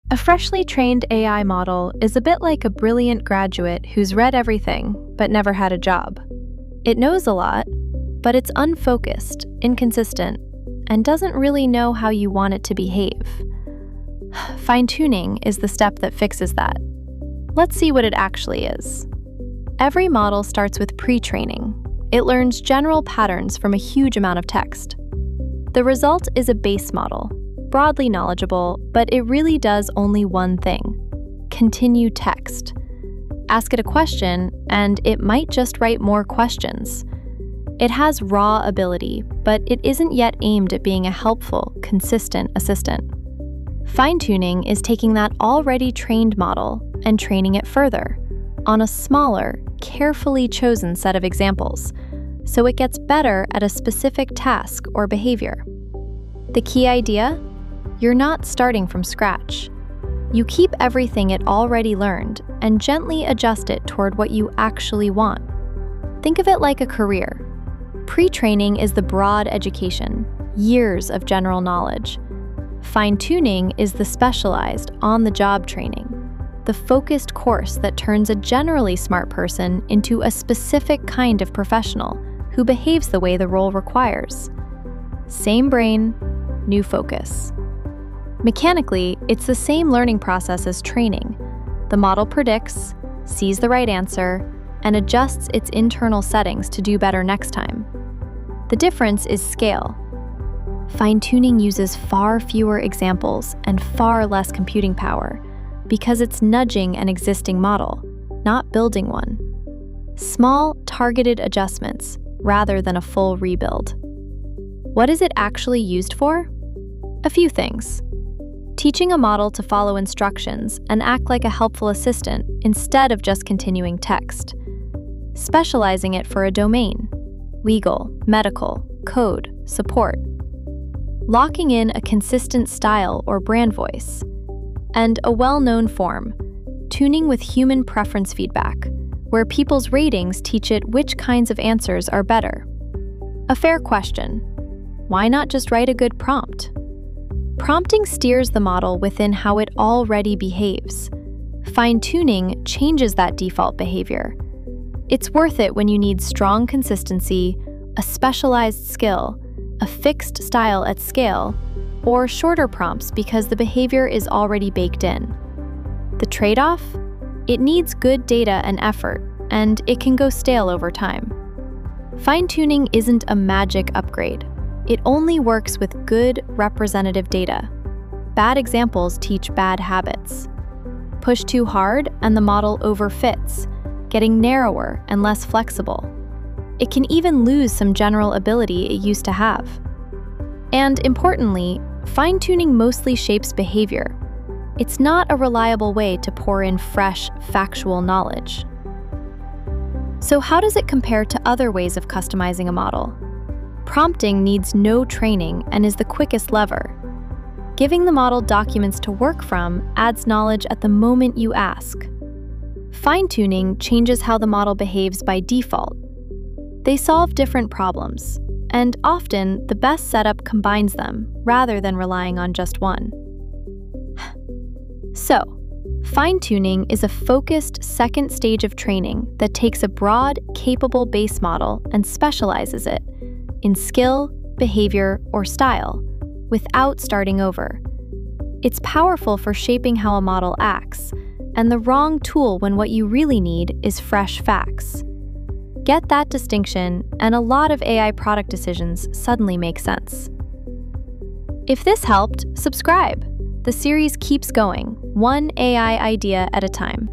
A freshly trained AI model is a bit like a brilliant graduate who's read everything but never had a job. It knows a lot, but it's unfocused, inconsistent, and doesn't really know how you want it to behave. Fine-tuning is the step that fixes that. Let's see what it actually is. Every model starts with pre-training. It learns general patterns from a huge amount of text. The result is a base model, broadly knowledgeable, but it really does only one thing: continue text. Ask it a question, and it might just write more questions. It has raw ability, but it isn't yet aimed at being a helpful, consistent assistant. Fine-tuning is taking that already trained model and training it further on a smaller, carefully chosen set of examples, so it gets better at a specific task or behavior. The key idea? You're not starting from scratch. You keep everything it already learned and gently adjust it toward what you actually want. Think of it like a career. Pre-training is the broad education, years of general knowledge. Fine-tuning is the specialized, on-the-job training, the focused course that turns a generally smart person into a specific kind of professional who behaves the way the role requires. Same brain, new focus. Mechanically, it's the same learning process as training. The model predicts, sees the right answer, and adjusts its internal settings to do better next time. The difference is scale. Fine-tuning uses far fewer examples and far less computing power because it's nudging an existing model, not building one. Small, targeted adjustments rather than a full rebuild. What is it actually used for? A few things. Teaching a model to follow instructions and act like a helpful assistant instead of just continuing text. Specializing it for a domain: legal, medical, code, support. Locking in a consistent style or brand voice. And a well-known form: tuning with human preference feedback, where people's ratings teach it which kinds of answers are better. A fair question: why not just write a good prompt? Prompting steers the model within how it already behaves. Fine-tuning changes that default behavior. It's worth it when you need strong consistency, a specialized skill, a fixed style at scale, or shorter prompts because the behavior is already baked in. The trade-off? It needs good data and effort, and it can go stale over time. Fine-tuning isn't a magic upgrade. It only works with good, representative data. Bad examples teach bad habits. Push too hard and the model overfits, getting narrower and less flexible. It can even lose some general ability it used to have. And importantly, fine-tuning mostly shapes behavior. It's not a reliable way to pour in fresh, factual knowledge. So how does it compare to other ways of customizing a model? Prompting needs no training and is the quickest lever. Giving the model documents to work from adds knowledge at the moment you ask. Fine-tuning changes how the model behaves by default. They solve different problems, and often the best setup combines them rather than relying on just one. So, fine-tuning is a focused second stage of training that takes a broad, capable base model and specializes it in skill, behavior, or style, without starting over. It's powerful for shaping how a model acts, and the wrong tool when what you really need is fresh facts. Get that distinction, and a lot of AI product decisions suddenly make sense. If this helped, subscribe. The series keeps going, one AI idea at a time.